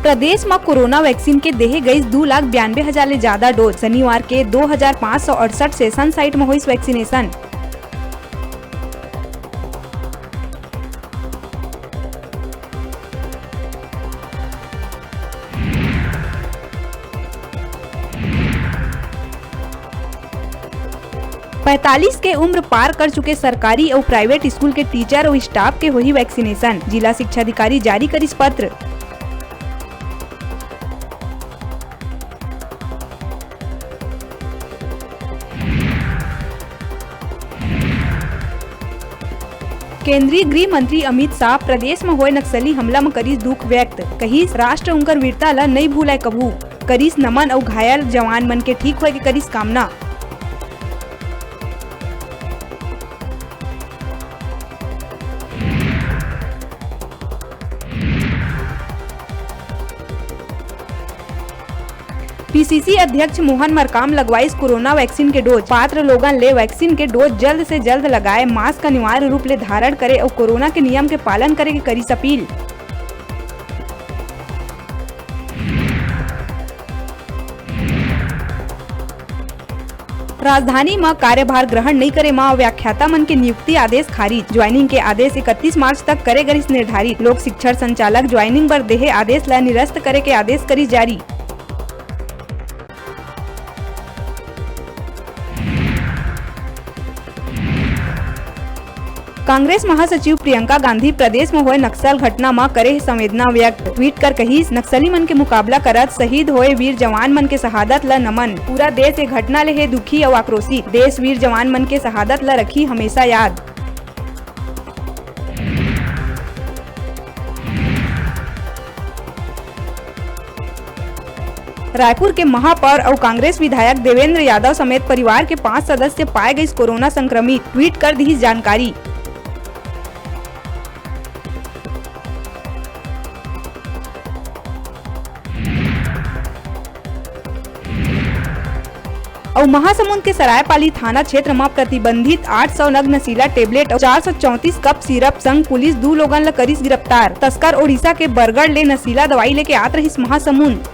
प्रदेश में corona vaccine के देहे गई 2,92,000 ले ज्यादा डोज। शनिवार के 2,568 सेशन साइट में हुई वैक्सीनेशन। पैतालीस के उम्र पार कर चुके सरकारी और प्राइवेट स्कूल के टीचर और स्टाफ के हुई वैक्सीनेशन। जिला शिक्षा अधिकारी जारी करिस पत्र। केंद्रीय गृह मंत्री अमित शाह प्रदेश में हुए नक्सली हमला में करीस दुख व्यक्त। कहिस राष्ट्र उनकर वीरता ला नहीं भूलाए कभू। करीस नमन और घायल जवान मन के ठीक होए के करीस कामना। पीसीसी अध्यक्ष मोहन मरकाम लगवाइस कोरोना वैक्सीन के डोज। पात्र लोगन ले वैक्सीन के डोज जल्द से जल्द लगाए, मास्क अनिवार्य रूप ले धारण करे और कोरोना के नियम के पालन करे के करी अपील। राजधानी में कार्यभार ग्रहण नहीं करे मां व्याख्याता मन के नियुक्ति आदेश खारिज। ज्वाइनिंग के आदेश 31 मार्च तक करे गरिस निर्धारित। लोक शिक्षण संचालक ज्वाइनिंग बर देहे आदेश ला निरस्त करे के आदेश करी जारी। कांग्रेस महासचिव प्रियंका गांधी प्रदेश में हुए नक्सल घटना में करे संवेदना व्यक्त। ट्वीट कर कही नक्सली मन के मुकाबला करत शहीद हुए वीर जवान मन के शहादत ला नमन। पूरा देश ये घटना ले है दुखी और आक्रोशित। देश वीर जवान मन के शहादत ला रखी हमेशा याद। रायपुर के महापौर और कांग्रेस विधायक देवेंद्र यादव समेत परिवार के 5 सदस्य पाए गए कोरोना संक्रमित। ट्वीट कर दी जानकारी। और महासमुंद के सरायपाली थाना क्षेत्र में प्रतिबंधित 800 नग नशीला टेबलेट और 434 कप सिरप संग पुलिस 2 लोगन ला करिस गिरफ्तार। तस्कर ओडिशा के बरगढ़ ले नशीला दवाई लेके आत रहिस महासमुंद।